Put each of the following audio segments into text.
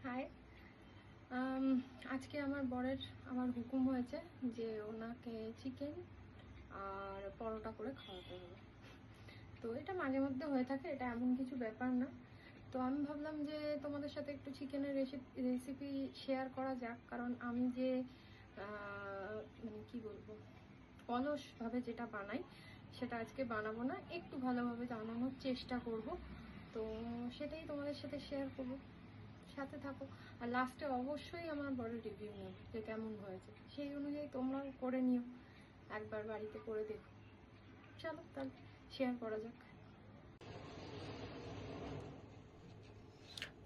High. আজকে আমার বরের আবার হুকুম হয়েছে যে ওনাকে চিকেন আর পরোটা করে খাওয়াতে হবে। তো এটা মাঝে মধ্যে হয়ে থাকে, এটা এমন কিছু ব্যাপার না। তো আমি ভাবলাম যে তোমাদের সাথে একটু চিকেনের রেসিপি শেয়ার করা যাক, কারণ আমি যে মানে কি বলবো, অলসভাবে যেটা বানাই সেটা আজকে বানাবো না, একটু ভালোভাবে বানানোর চেষ্টা করব। তো সেটাই তোমাদের সাথে শেয়ার করবো, সাথে থাকো। আর লাস্টে অবশ্যই আমার বড় রিভিউ নেবে যে কেমন হয়েছে, সেই অনুযায়ী তোমরাও করে নিও, একবার বাড়িতে করে দেখো। চলো তাহলে শেয়ার করা যাক।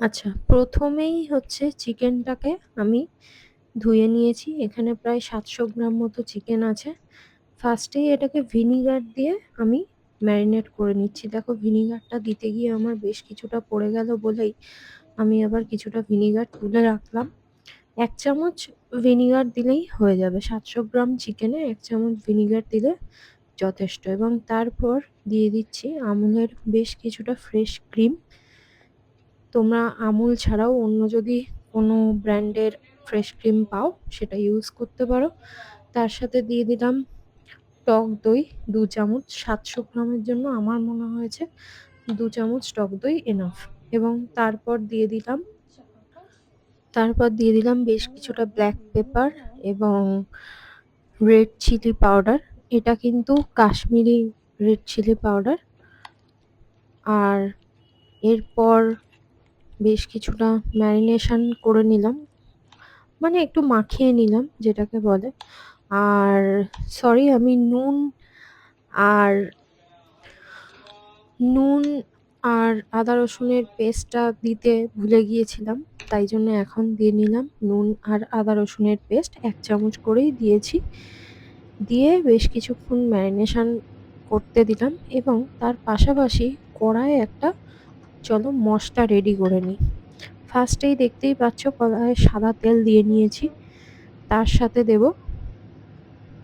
আচ্ছা, প্রথমেই হচ্ছে চিকেনটাকে আমি ধুয়ে নিয়েছি। এখানে প্রায় ৭০০ গ্রাম মতো চিকেন আছে। ফার্স্টেই এটাকে ভিনিগার দিয়ে আমি ম্যারিনেট করে নিচ্ছি। দেখো, ভিনিগারটা দিতে গিয়ে আমার বেশ কিছুটা পড়ে গেল বলেই আমি আবার কিছুটা ভিনিগার তুলে রাখলাম। ১ চামচ ভিনিগার দিলেই হয়ে যাবে। ৭০০ গ্রাম চিকেনে ১ চামচ ভিনিগার দিলে যথেষ্ট। এবং তারপর দিয়ে দিচ্ছি আমুলের বেশ কিছুটা ফ্রেশ ক্রিম। তোমরা আমুল ছাড়াও অন্য যদি কোনো ব্র্যান্ডের ফ্রেশ ক্রিম পাও সেটা ইউজ করতে পারো। তার সাথে দিয়ে দিলাম টক দই ২ চামচ। ৭০০ গ্রামের জন্য আমার মনে হয়েছে ২ চামচ টক দই এনাফ। এবং তারপর দিয়ে দিলাম বেশ কিছুটা ব্ল্যাক পেপার এবং রেড চিলি পাউডার। এটা কিন্তু কাশ্মীরি রেড চিলি পাউডার। আর এরপর বেশ কিছুটা ম্যারিনেশন করে নিলাম, মানে একটু মাখিয়ে নিলাম যেটাকে বলে। আর সরি, আমি আর নুন আর আদা রসুনের পেস্টটা দিতে ভুলে গিয়েছিলাম, তাই জন্য এখন দিয়ে নিলাম। নুন আর আদা রসুনের পেস্ট ১ চামচ করেই দিয়েছি। দিয়ে বেশ কিছুক্ষণ ম্যারিনেশন করতে দিলাম এবং তার পাশাপাশি কড়াইয়ে একটা চলো মশলা রেডি করে নিই। ফার্স্টেই দেখতেই পাচ্ছ কড়াইয়ে সাদা তেল দিয়ে নিয়েছি। তার সাথে দেব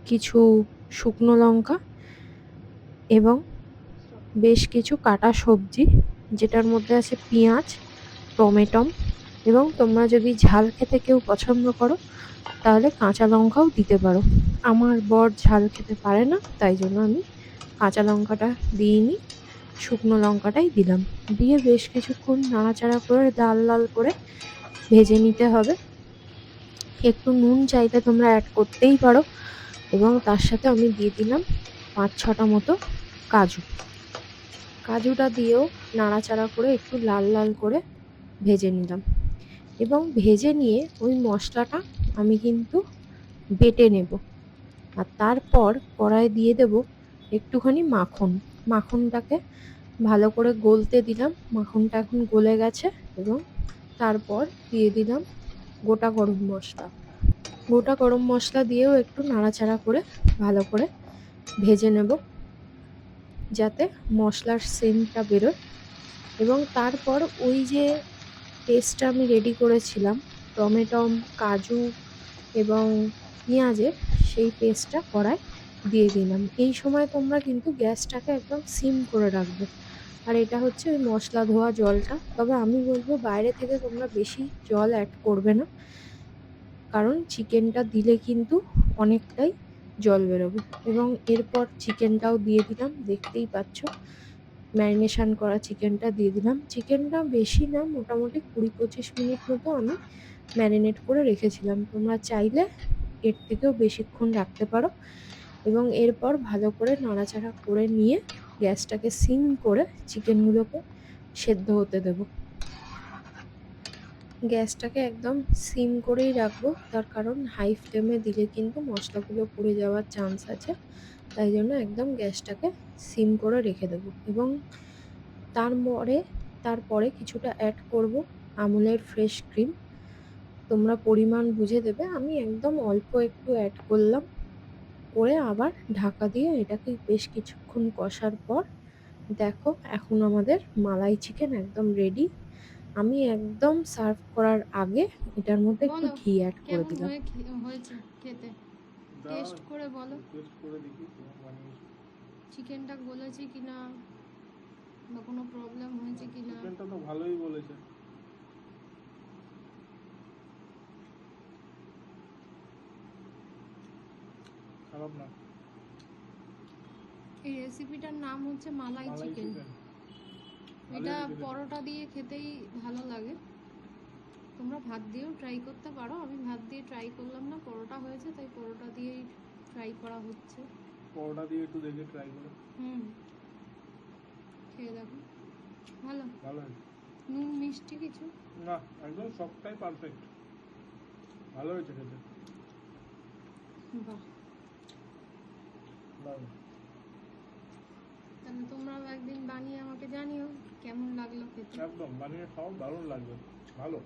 কিছু শুকনো লঙ্কা এবং বেশ কিছু কাটা সবজি, যেটার মধ্যে আছে পেঁয়াজ, টমেটো এবং তোমরা যদি ঝাল খেতে কেউ পছন্দ করো তাহলে কাঁচা লঙ্কাও দিতে পারো। আমার বর ঝাল খেতে পারে না, তাই জন্য আমি কাঁচা লঙ্কাটা দিইনি, শুকনো লঙ্কাটাই দিলাম। দিয়ে বেশ কিছুক্ষণ নাড়াচাড়া করে লাল লাল করে ভেজে নিতে হবে। একটু নুন চাইলে তোমরা অ্যাড করতেই পারো। এবং তার সাথে আমি দিয়ে দিলাম ৫-৬টা মতো কাজু। কাজুটা দিয়েও নাড়াচাড়া করে একটু লাল লাল করে ভেজে নিলাম। এবং ভেজে নিয়ে ওই মশলাটা আমি কিন্তু বেটে নেব। আর তারপর কড়াইয়ে দিয়ে দেব একটুখানি মাখন। মাখনটাকে ভালো করে গলতে দিলাম। মাখনটা এখন গলে গেছে এবং তারপর দিয়ে দিলাম গোটা গরম মশলা। গোটা গরম মশলা দিয়েও একটু নাড়াচাড়া করে ভালো করে ভেজে নেব, যাতে মশলার সেন্টটা বেরোয়। এবং তারপর ওই যে পেস্টটা আমি রেডি করেছিলাম টমেটো, কাজু এবং পেঁয়াজের, সেই পেস্টটা কড়ায় দিয়ে দিলাম। এই সময় তোমরা কিন্তু গ্যাসটাকে একদম সিম করে রাখবে। আর এটা হচ্ছে ওই মশলা ধোয়া জলটা। তবে আমি বলবো বাইরে থেকে তোমরা বেশি জল অ্যাড করবে না, কারণ চিকেনটা দিলে কিন্তু অনেকটাই জল বেরোবে। এবং এরপর চিকেনটাও দিয়ে দিলাম, দেখতেই পাচ্ছ ম্যারিনেশন করা চিকেনটা দিয়ে দিলাম। চিকেনটা বেশি না, মোটামুটি ২০-২৫ মিনিট মতো আমি ম্যারিনেট করে রেখেছিলাম। তোমরা চাইলে এর থেকেও বেশিক্ষণ রাখতে পারো। এবং এরপর ভালো করে নাড়াচাড়া করে নিয়ে গ্যাসটাকে সিম করে চিকেনগুলোকে সেদ্ধ হতে দেবো। গ্যাসটাকে একদম সিম করেই রাখবো, তার কারণ হাই ফ্লেমে দিলে কিন্তু মশলাগুলো পুড়ে যাওয়ার চান্স আছে। তাই জন্য একদম গ্যাসটাকে সিম করে রেখে দেবো। এবং তারপরে তারপরে কিছুটা অ্যাড করব আমুলের ফ্রেশ ক্রিম। তোমরা পরিমাণ বুঝে দেবে। আমি একদম অল্প একটু অ্যাড করলাম, করে আবার ঢাকা দিয়ে এটাকে বেশ কিছুক্ষণ কষার পর দেখো এখন আমাদের মালাই চিকেন একদম রেডি। আমি একদম সার্ভ করার আগে এটার মধ্যে একটু বলো ঘি অ্যাড করে কেমন দিলাম। হয়েছে খেতে, টেস্ট করে বলো। টেস্ট করে দেখি তোমার বানিয়েছো। চিকেনটা গলেছে কিনা বা কোনো প্রবলেম হয়েছে কিনা। চিকেনটা তো ভালোই বলেছে। খারাপ না। এই রেসিপিটার নাম হচ্ছে মালাই মালাই চিকেন। চিকেন। এটা ভালোই খেতে। পরোটা দিয়ে খেতেই ভালো লাগে। তোমরা ভাত দিয়েও ট্রাই করতে পারো, আমি ভাত দিয়ে ট্রাই করলাম না, পরোটা হয়েছে তাই পরোটা দিয়েই ট্রাই করা হচ্ছে। পরোটা দিয়ে একটু দেখে ট্রাই করে। খেয়ে দেখো, ভালো। ভালো হয়েছে। নুন মিষ্টি কিছু? না, একদম সবটাই পারফেক্ট। ভালো হয়েছে খেতে। বাহ, দারুণ। তাহলে তোমরাও একদিন বানিয়ে আমাকে জানিও কেমন লাগলো খেতে। একদম বানিয়ে খাও, দারুণ লাগবে। ভালো।